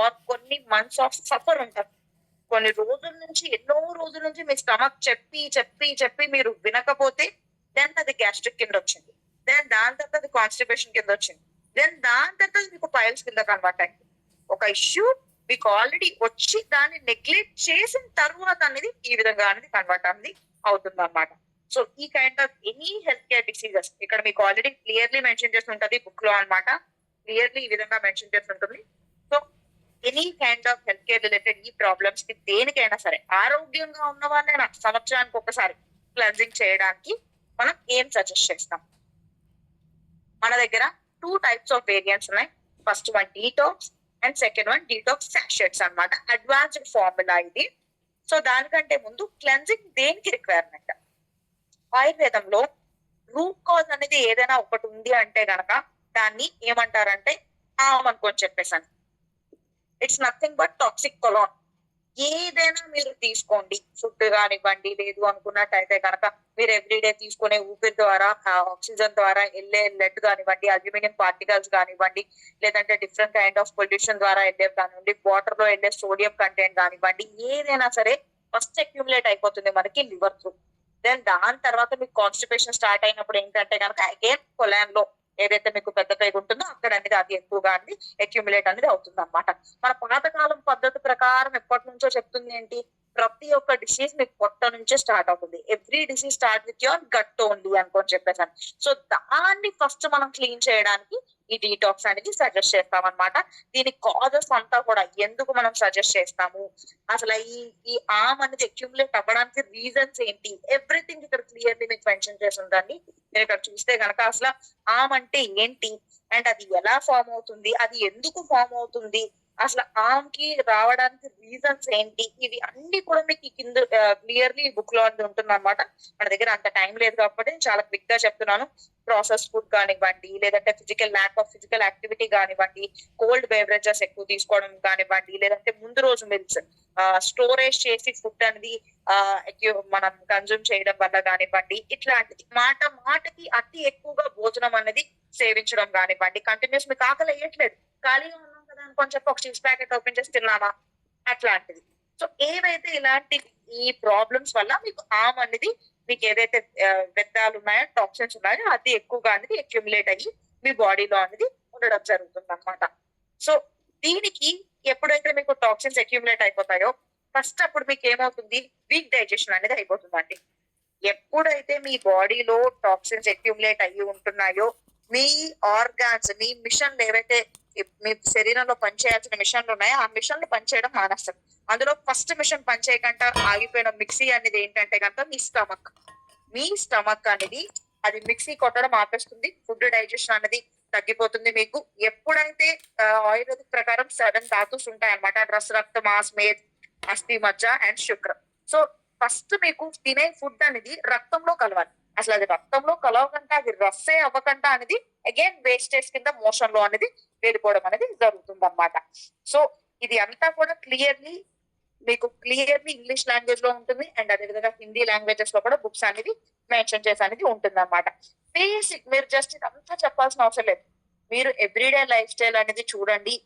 Are కొన్ని months of suffer ఉంటారు. కొన్ని రోజుల నుంచి ఎన్నో రోజుల నుంచి మీ స్టమక్ చెప్పి చెప్పి చెప్పి మీరు వినకపోతే దెన్ అది గ్యాస్ట్రిక్ కింద వచ్చింది. దెన్ దాని తర్వాత అది కాన్స్టిపేషన్ కింద వచ్చింది. దెన్ దాని తర్వాత మీకు పైల్స్ కింద కన్వర్ట్ అయింది. ఒక ఇష్యూ మీకు ఆల్రెడీ వచ్చి దాన్ని నెగ్లెక్ట్ చేసిన తర్వాత అనేది ఈ విధంగా అనేది కన్వర్ట్ అనేది అవుతుంది అన్నమాట. సో ఈ kind of any health care diseases ఇక్కడ మీకు ఆల్రెడీ క్లియర్లీ మెన్షన్ చేసి ఉంటుంది బుక్ లో అన్నమాట. క్లియర్లీ ఈ విధంగా మెన్షన్ చేసి ఉంటుంది. So any kind of health care related ఈ ప్రాబ్లమ్స్ కి దేనికైనా సరే ఆరోగ్యంగా ఉన్న వాళ్ళైనా సంవత్సరానికి ఒకసారి క్లెన్జింగ్ చేయడానికి మనం ఏం సజెస్ట్ చేస్తాం? మన దగ్గర 2 టైప్స్ ఆఫ్ వేరియంట్స్ ఉన్నాయి. First one detox and second one detox sachets అన్నమాట. అడ్వాన్స్డ్ ఫార్ములా ఇది. సో దానికంటే ముందు క్లెన్జింగ్ దేనికి రిక్వైర్మెంట్? ఆయుర్వేదంలో రూట్ కాజ్ అనేది ఏదైనా ఒకటి ఉంది అంటే గనక దాన్ని ఏమంటారంటే అనుకొని చెప్పేసాను. It's nothing but toxic colon. ఏదైనా మీరు తీసుకోండి, ఫుడ్ కానివ్వండి, లేదు అనుకున్నట్టయితే కనుక మీరు ఎవ్రీడే తీసుకునే ఊపిరి ద్వారా ఆక్సిజన్ ద్వారా వెళ్ళే లెడ్ కానివ్వండి, అల్యూమినియం పార్టికల్స్ కానివ్వండి, లేదంటే డిఫరెంట్ కైండ్ ఆఫ్ పొల్యూషన్ ద్వారా వెళ్ళే కానివ్వండి, వాటర్ లో వెళ్ళే సోడియం కంటెంట్ కానివ్వండి, ఏదైనా సరే ఫస్ట్ అక్యూములేట్ అయిపోతుంది మనకి లివర్ త్రూ. దెన్ దాని తర్వాత మీకు కాన్స్టిపేషన్ స్టార్ట్ అయినప్పుడు ఏంటంటే కనుక అగైన్ కొలాన్ లో ఏదైతే మీకు పెద్ద పేగు ఉంటుందో అక్కడ అనేది అది ఎక్కువగా అనేది అక్యుములేట్ అనేది అవుతుంది అనమాట. మన పాతకాలం పద్ధతి ప్రకారం ఎప్పటి నుంచో చెప్తుంది ఏంటి? ప్రతి ఒక్క డిసీజ్ మీకు పొట్ట నుంచే స్టార్ట్ అవుతుంది. Every disease start with your gut only అనుకొని చెప్పేసాను. సో దాన్ని ఫస్ట్ మనం క్లీన్ చేయడానికి ఈ డీటాక్స్ అనేది సజెస్ట్ చేస్తాం అనమాట. దీని కాజెస్ అంతా కూడా ఎందుకు మనం సజెస్ట్ చేస్తాము, అసలు ఈ ఆమ్ అనేది అక్యుములేట్ అవ్వడానికి రీజన్స్ ఏంటి, ఎవ్రీథింగ్ ఇక్కడ క్లియర్లీ మీకు మెన్షన్ చేసి ఉందండి. మీరు ఇక్కడ చూస్తే కనుక అసలు ఆమ్ అంటే ఏంటి అండ్ అది ఎలా ఫామ్ అవుతుంది, అది ఎందుకు ఫామ్ అవుతుంది, అసలు ఆమ్ కి రావడానికి రీజన్స్ ఏంటి, ఇవి అన్ని కూడా మీకు కింద క్లియర్లీ బుక్ లో ఉంటుంది అనమాట. మన దగ్గర అంత టైం లేదు కాబట్టి నేను చాలా క్విక్ గా చెప్తున్నాను. ప్రాసెస్ ఫుడ్ కానివ్వండి, లేదంటే ల్యాక్ ఆఫ్ ఫిజికల్ యాక్టివిటీ కానివ్వండి, కోల్డ్ బెవరేజెస్ ఎక్కువ తీసుకోవడం కానివ్వండి, లేదంటే ముందు రోజు మిల్స్ స్టోరేజ్ చేసి ఫుడ్ అనేది మనం కన్జ్యూమ్ చేయడం వల్ల కానివ్వండి, ఇట్లాంటిది మాటకి అతి ఎక్కువగా భోజనం అనేది సేవించడం కానివ్వండి, కంటిన్యూస్ మీకు ఆకలి వేయట్లేదు, ఖాళీగా ఉన్నాం కదా అనుకొని చెప్పి ఒక చీజ్ ప్యాకెట్ ఓపెన్ చేసి తిన్నామా, అట్లాంటిది. సో ఏవైతే ఇలాంటి ఈ ప్రాబ్లమ్స్ వల్ల మీకు ఆమ్ అనేది మీకు ఏదైతే వ్యర్థాలు ఉన్నాయో, టాక్సిన్స్ ఉన్నాయో అది ఎక్కువగా అనేది అక్యుములేట్ అయ్యి మీ బాడీలో అనేది ఉండడం జరుగుతుంది అనమాట. సో దీనికి ఎప్పుడైతే మీకు టాక్సిన్స్ అక్యుములేట్ అయిపోతాయో ఫస్ట్ అప్పుడు మీకు ఏమవుతుంది? వీక్ డైజెషన్ అనేది అయిపోతుందండి. ఎప్పుడైతే మీ బాడీలో టాక్సిన్స్ అక్యుములేట్ అయ్యి ఉంటున్నాయో మీ ఆర్గాన్స్, మీ మిషన్లు ఏవైతే మీ శరీరంలో పనిచేయాల్సిన మిషన్లు ఉన్నాయో ఆ మిషన్లు పనిచేయడం మానేస్తారు. అందులో ఫస్ట్ మిషన్ పనిచేయకుండా ఆగిపోయిన మిక్సీ అనేది ఏంటంటే కనుక మీ స్టమక్ అనేది అది మిక్సీ కొట్టడం ఆపేస్తుంది. ఫుడ్ డైజెషన్ అనేది తగ్గిపోతుంది. మీకు ఎప్పుడైతే ఆయుర్వేదిక్ ప్రకారం 7 ధాతుస్ ఉంటాయి అనమాట. రక్త, మాస్, మేధ్, అస్థి, మజ్జ అండ్ శుక్ర. సో ఫస్ట్ మీకు తినే ఫుడ్ అనేది రక్తంలో కలవాలి. అసలు అది రక్తంలో కలవకుండా అది రస్సే అవ్వకుండా అనేది అగైన్ వేస్టేజ్ కింద మోషన్ లో అనేది వెళ్ళిపోవడం అనేది జరుగుతుంది అనమాట. సో ఇది అంతా కూడా క్లియర్లీ ఇంగ్లీష్ లాంగ్వేజ్ లో ఉంటుంది అండ్ అదేవిధంగా హిందీ లాంగ్వేజెస్ లో కూడా బుక్స్ అనేది మెన్షన్ చేసి అనేది ఉంటుంది అనమాట. బేసిక్ మీరు జస్ట్ ఇదంతా చెప్పాల్సిన అవసరం లేదు. మీరు ఎవ్రీడే లైఫ్ స్టైల్ అనేది చూడండి.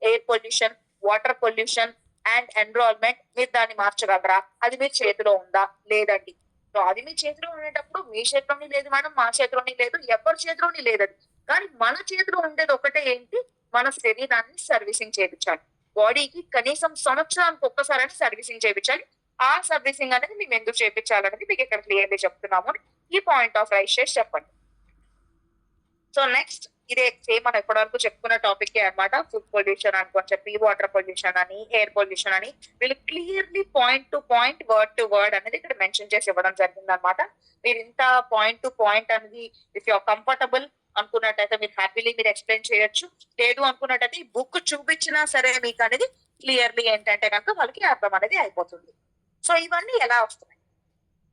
Air pollution, water pollution and environment, మీరు దాన్ని మార్చగలరా? అది మీ చేతిలో ఉందా? లేదండి. సో అది మీ చేతిలో ఉండేటప్పుడు మీ చేతిలోని లేదు మేడం, మా చేతిలోని లేదు, ఎవరి చేతిలోని లేదండి. కానీ మన చేతిలో ఉండేది ఒకటే ఏంటి? మన శరీరాన్ని సర్వీసింగ్ చేయించాలి. బాడీకి కనీసం సంవత్సరానికి ఒక్కసారి సర్వీసింగ్ చేయించాలి. ఆ సర్వీసింగ్ అనేది మేము ఎందుకు చేయించాలనేది మీకు ఇక్కడ క్లియర్లీ చెప్తున్నాము. ఈ పాయింట్ ఆఫ్ రైట్ చేసి చెప్పండి. సో నెక్స్ట్ ఇదే సేమ్ మనం ఇప్పటివరకు చెప్పుకున్న టాపిక్ అనమాట. ఫుడ్ పొల్యూషన్ అనుకోని చెప్పి, వాటర్ పొల్యూషన్ అని, ఎయిర్ పొల్యూషన్ అని వీళ్ళు clearly point to point, word to word అనేది ఇక్కడ మెన్షన్ చేసి ఇవ్వడం జరిగింది అనమాట. మీరు ఇంత పాయింట్ టు పాయింట్ అనేది ఇఫ్ యూఆర్ కంఫర్టబుల్ అనుకున్నట్టయితే మీరు హ్యాపీలీ మీరు ఎక్స్ప్లెయిన్ చేయొచ్చు. లేదు అనుకున్నట్టయితే ఈ బుక్ చూపించినా సరే మీకు అనేది క్లియర్లీ ఏంటంటే కనుక వాళ్ళకి అర్థం అనేది అయిపోతుంది. సో ఇవన్నీ ఎలా వస్తున్నాయి?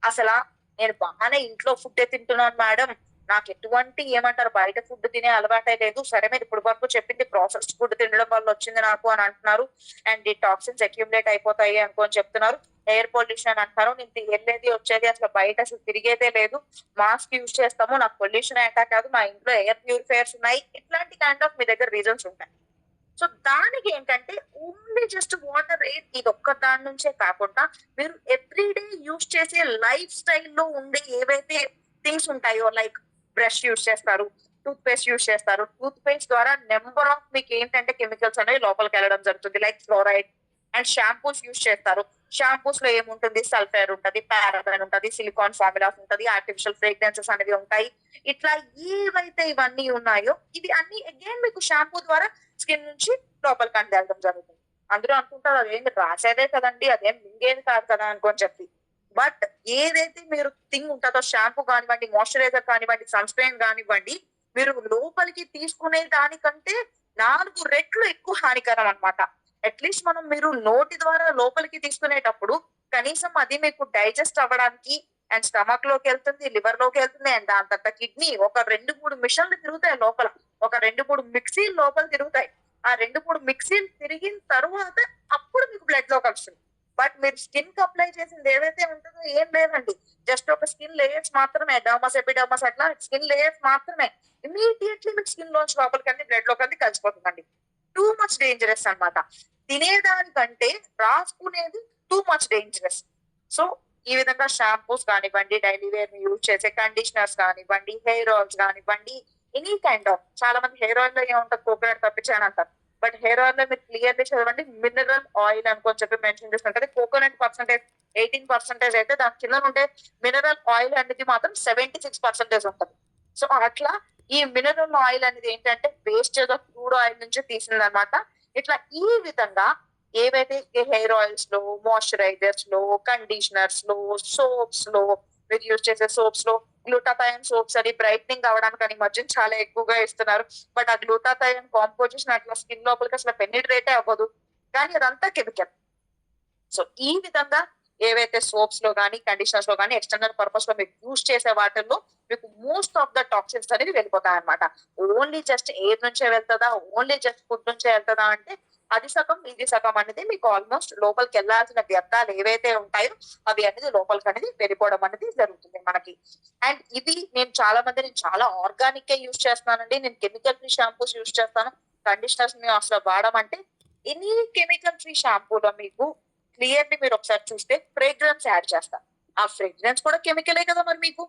అసలు నేను బాగానే ఇంట్లో ఫుడ్ తింటున్నాను మేడం, నాకు ఎటువంటి ఏమంటారు బయట ఫుడ్ తినే అలవాటే లేదు. సరే మీరు ఇప్పుడు వరకు చెప్పింది ప్రాసెస్ ఫుడ్ తినడం వల్ల వచ్చింది నాకు అని అంటున్నారు. అండ్ ఈ టాక్సిన్స్ అక్యుములేట్ అయిపోతాయి అనుకోని చెప్తున్నారు. ఎయిర్ పొల్యూషన్ అంటారు. నేను వెళ్ళేది వచ్చేది అసలు బయట అసలు తిరిగేదే లేదు, మాస్క్ యూజ్ చేస్తాము, నాకు పొల్యూషన్ అటాక్ కాదు, మా ఇంట్లో ఎయిర్ ప్యూరిఫైయర్స్ ఉన్నాయి. ఇట్లాంటి కైండ్ ఆఫ్ మీ దగ్గర రీజన్స్ ఉంటాయి. సో దానికి ఏంటంటే ఓన్లీ జస్ట్ వాటర్ ఇది ఒక్క దాని నుంచే కాకుండా మీరు ఎవ్రీడే యూస్ చేసే లైఫ్ స్టైల్లో ఉండే ఏవైతే థింగ్స్ ఉంటాయో లైక్ బ్రష్ యూస్ చేస్తారు, టూత్ పేస్ట్ యూస్ చేస్తారు. టూత్ పేస్ట్ ద్వారా నెంబర్ ఆఫ్ మీకు ఏంటంటే కెమికల్స్ అనేవి లోపలికి వెళ్ళడం జరుగుతుంది like fluoride. And shampoos use చేస్తారు. షాంపూస్ లో ఏముంటుంది? సల్ఫైర్ ఉంటది, పారాబెన్ ఉంటది, సిలికాన్ ఫార్ములాస్ ఉంటది, ఆర్టిఫిషియల్ ఫ్రేగ్రెన్సెస్ అనేవి ఉంటాయి. ఇట్లా ఏవైతే ఇవన్నీ ఉన్నాయో ఇవి అన్ని అగైన్ మీకు షాంపూ ద్వారా స్కిన్ నుంచి లోపలికి వెళ్ళడం జరుగుతుంది. అందరూ అనుకుంటారు అదేంటి రాసేదే కదండి, అదేం మింగేది కాదు కదా అనుకొని చెప్పి. బట్ ఏదైతే మీరు థింగ్ ఉంటుందో షాంపూ కానివ్వండి, మాయిశ్చరైజర్ కానివ్వండి, సన్ స్క్రీన్ కానివ్వండి, మీరు లోపలికి తీసుకునే దానికంటే 4 రెట్లు ఎక్కువ హానికరం అన్నమాట. అట్లీస్ట్ మీరు నోటి ద్వారా లోపలికి తీసుకునేటప్పుడు కనీసం అది మీకు డైజెస్ట్ అవ్వడానికి అండ్ స్టమక్ లోకి వెళ్తుంది, లివర్ లోకి వెళ్తుంది అండ్ దాని తర్వాత కిడ్నీ ఒక 2-3 మిషన్లు తిరుగుతాయి లోపల. ఒక 2-3 మిక్సీలు లోపల తిరుగుతాయి. ఆ 2-3 మిక్సీలు తిరిగిన తరువాత అప్పుడు మీకు బ్లడ్ లో కలుస్తుంది. బట్ మీరు స్కిన్ కి అప్లై చేసింది ఏదైతే ఉంటుందో ఏం లేదండి. జస్ట్ ఒక స్కిన్ లేయర్స్ మాత్రమే, డర్మస్ ఎపిడర్మస్ అట్లా స్కిన్ లేయర్స్ మాత్రమే. ఇమీడియట్లీ మీకు స్కిన్ లోంచి లోపలికి బ్లడ్ లోకి కలిసిపోతుందండి. టూ మచ్ డేంజరస్ అన్నమాట. తినేదానికంటే రాసుకునేది టూ మచ్ డేంజరస్. సో ఈ విధంగా షాంపూస్ కానివ్వండి, డైలీ వేర్ యూజ్ చేసే కండిషనర్స్ కానివ్వండి, హెయిర్ ఆయిల్స్ కానివ్వండి, ఎనీ కైండ్ ఆఫ్ చాలా మంది హెయిర్ ఆయిల్ లో ఏముంటుంది కోకోనట్ తప్పించాను అంటారు. బట్ హెయిర్ ఆయిల్ లో మీరు క్లియర్లీ చదవండి మినరల్ ఆయిల్ అనుకొని చెప్పి మెన్షన్ చేస్తుంటది. కోకోనట్ పర్సెంటేజ్ 18% అయితే దాని కింద ఉండే మినరల్ ఆయిల్ అనేది మాత్రం 76% ఉంటది. సో అట్లా ఈ మినరల్ ఆయిల్ అనేది ఏంటంటే వేస్టేజ్ ఆఫ్ క్రూడ్ ఆయిల్ నుంచి తీసిందనమాట. ఇట్లా ఈ విధంగా ఏవైతే హెయిర్ ఆయిల్స్ లో, మాయిశ్చరైజర్స్ లో, కండిషనర్స్ లో, సోప్స్ లో మీరు యూజ్ చేసే సోప్స్ లో గ్లూటాథయోన్ సోప్స్ అని బ్రైట్నింగ్ అవడానికి అని మధ్య చాలా ఎక్కువగా ఇస్తున్నారు. బట్ ఆ గ్లూటాథయోన్ కాంపోజిషన్ అట్లా స్కిన్ లోపలికి అసలు పెనిట్రేటే అవ్వదు. కానీ అదంతా కెమికల్. సో ఈ విధంగా ఏవైతే సోప్స్ లో కానీ కండిషనర్స్ లో కానీ ఎక్స్టర్నల్ పర్పస్ లో మీరు యూజ్ చేసే వాటిల్లో మీకు మోస్ట్ ఆఫ్ ద టాక్సిన్స్ అనేవి వెళ్ళిపోతాయి అనమాట. ఓన్లీ జస్ట్ ఎయిర్ నుంచే వెళ్తుందా, ఓన్లీ జస్ట్ ఫుడ్ నుంచే వెళ్తుందా అంటే అది సగం ఇది సగం అనేది మీకు ఆల్మోస్ట్ లోపలికి వెళ్లాల్సిన వ్యర్థాలు ఏవైతే ఉంటాయో అవి అనేది లోపలికి అనేది వెళ్ళిపోవడం అనేది జరుగుతుంది మనకి. అండ్ ఇది నేను చాలా ఆర్గానిక్ గా యూజ్ చేస్తున్నానండి. నేను కెమికల్ ఫ్రీ షాంపూస్ యూజ్ చేస్తాను. కండిషనర్స్ మేము అసలు వాడమంటే ఎనీ కెమికల్ ఫ్రీ షాంపూలో మీకు క్లియర్లీ మీరు ఒకసారి చూస్తే ఫ్రేగ్రెన్స్ యాడ్ చేస్తారు. ఆ ఫ్రేగ్రెన్స్ కూడా కెమికలే కదా మరి మీకు.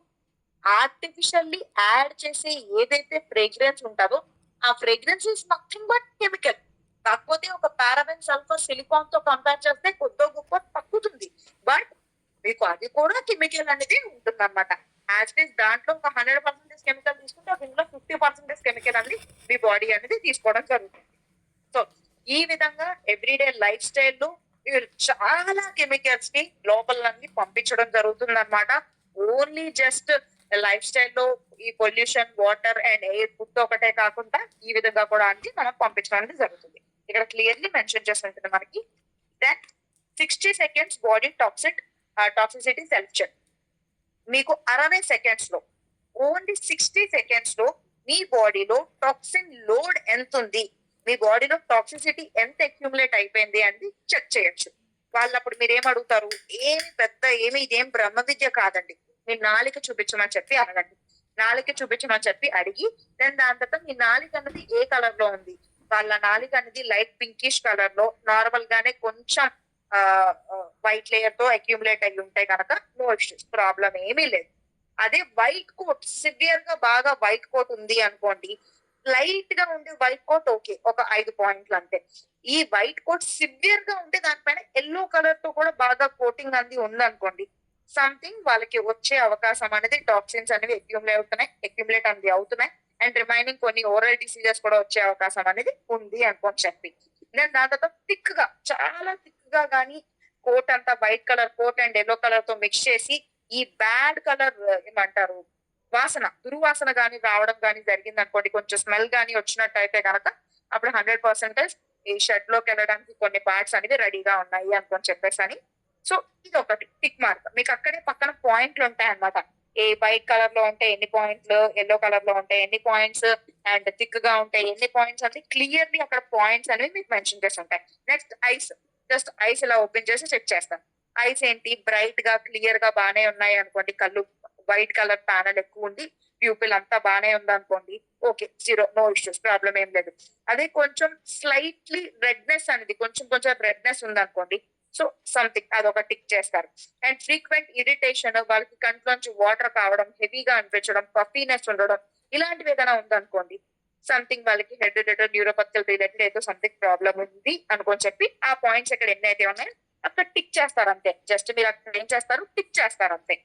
ఆర్టిఫిషియల్లీ యాడ్ చేసే ఏదైతే ఫ్రేగ్రెన్స్ ఉంటుందో ఆ fragrance is nothing but chemical. కాకపోతే ఒక పారాబెన్, సల్ఫర్, సిలికాన్ తో కంపేర్ చేస్తే కొద్దో గొప్ప తగ్గుతుంది. బట్ మీకు అది కూడా కెమికల్ అనేది ఉంటుంది అనమాట. యాజ్ ఇట్ ఈస్ దాంట్లో ఒక 100% కెమికల్ తీసుకుంటే దీంట్లో 50% కెమికల్ అనేది మీ బాడీ అనేది తీసుకోవడం జరుగుతుంది. సో ఈ విధంగా ఎవ్రీడే లైఫ్ స్టైల్లో మీరు చాలా కెమికల్స్ ని లోపలన్నీ పంపించడం జరుగుతుంది అనమాట. ఓన్లీ జస్ట్ లైఫ్ స్టైల్లో ఈ pollution, water and air, food ఒకటే కాకుండా ఈ విధంగా కూడా అన్ని మనం పంపించడం అనేది జరుగుతుంది. ఇక్కడ క్లియర్లీ మెన్షన్ చేసి ఉంటుంది మనకి that 60 seconds body toxicity self check. మీకు 60 సెకండ్స్ లో, ఓన్లీ 60 సెకండ్స్ లో మీ బాడీలో టాక్సిన్ లోడ్ ఎంత ఉంది, మీ బాడీలో టాక్సిసిటీ ఎంత అక్యుములేట్ అయిపోయింది అని చెక్ చేయొచ్చు. వాళ్ళప్పుడు మీరు ఏం అడుగుతారు? ఇదేం బ్రహ్మ విద్య కాదండి. మీ నాలిక చూపించమని చెప్పి అడగండి. నాలిక చూపించమని చెప్పి అడిగి దాని తర్వాత మీ నాలిక అనేది ఏ కలర్ లో ఉంది. వాళ్ళ నాలిక అనేది లైట్ పింకిష్ కలర్ లో నార్మల్ గానే కొంచెం వైట్ లేయర్ తో అక్యుములేట్ అయ్యి ఉంటే కనుక నో ఇష్యూస్, ప్రాబ్లం ఏమీ లేదు. అదే వైట్ కోట్ సివియర్ గా బాగా వైట్ కోట్ ఉంది అనుకోండి, లైట్ గా ఉండే వైట్ కోట్ ఓకే, ఒక 5 పాయింట్లు అంతే. ఈ వైట్ కోట్ సివియర్ గా ఉంటే దానిపైన ఎల్లో కలర్ తో కూడా బాగా కోటింగ్ అనేది ఉందనుకోండి, సంథింగ్ వాళ్ళకి వచ్చే అవకాశం అనేది టాక్సిన్స్ అనేవి అక్యుములేట్ అనేది అవుతున్నాయి. అండ్ రిమైనింగ్ కొన్ని ఓరల్ డిసీజెస్ కూడా వచ్చే అవకాశం అనేది ఉంది అనుకోని చెప్పి నేను దాని తర్వాత చాలా థిక్ గా కానీ కోట్ అంతా white colour coat and yellow colour తో మిక్స్ చేసి ఈ బ్యాడ్ కలర్ ఏమంటారు దుర్వాసన గానీ రావడం గానీ జరిగింది అనుకోండి, కొంచెం స్మెల్ గానీ వచ్చినట్టు అయితే కనుక అప్పుడు 100% ఈ షెడ్ లోకి వెళ్ళడానికి కొన్ని పార్ట్స్ అనేవి రెడీగా ఉన్నాయి అనుకొని చెప్పేసి అని. సో ఇది ఒకటి టిక్ మార్క్. మీకు అక్కడే పక్కన పాయింట్లు ఉంటాయి అన్నమాట. ఏ వైట్ కలర్ లో ఉంటే ఎన్ని పాయింట్లు, ఎల్లో కలర్ లో ఉంటే ఎన్ని పాయింట్స్, అండ్ థిక్ గా ఉంటే ఎన్ని పాయింట్స్ అని క్లియర్లీ అక్కడ పాయింట్స్ అనేవి మీకు మెన్షన్ చేసి ఉంటాయి. Next ice. జస్ట్ ఐస్ ఇలా ఓపెన్ చేసి చెక్ చేస్తాను. ఐస్ ఏంటి బ్రైట్ గా క్లియర్ గా బానే ఉన్నాయి అనుకోండి, కళ్ళు వైట్ కలర్ ప్యానల్ ఎక్కువ ఉండి ప్యూపిల్ అంతా బానే ఉందనుకోండి, okay, zero, no issues, problem ఏం లేదు. అదే కొంచెం స్లైట్లీ రెడ్నెస్ అనేది కొంచెం రెడ్నెస్ ఉందనుకోండి, సో సంథింగ్ అదొక టిక్ చేస్తారు. అండ్ ఫ్రీక్వెంట్ ఇరిటేషన్, వాళ్ళకి కంట్లోంచి వాటర్ కావడం, హెవీగా అనిపించడం, పఫీనెస్ ఉండడం, ఇలాంటివి ఏదైనా ఉందనుకోండి, సంథింగ్ వాళ్ళకి హెడ్ రిలేటెడ్, న్యూరోపతికల్ రిలేటెడ్ ఏదో సంథింగ్ ప్రాబ్లం ఉంది అనుకొని చెప్పి ఆ పాయింట్స్ ఇక్కడ ఎన్ని అయితే ఉన్నాయో అక్కడ టిక్ చేస్తారు అంతే. జస్ట్ మీరు అక్కడ ఏం చేస్తారు, టిక్ చేస్తారు అంతే.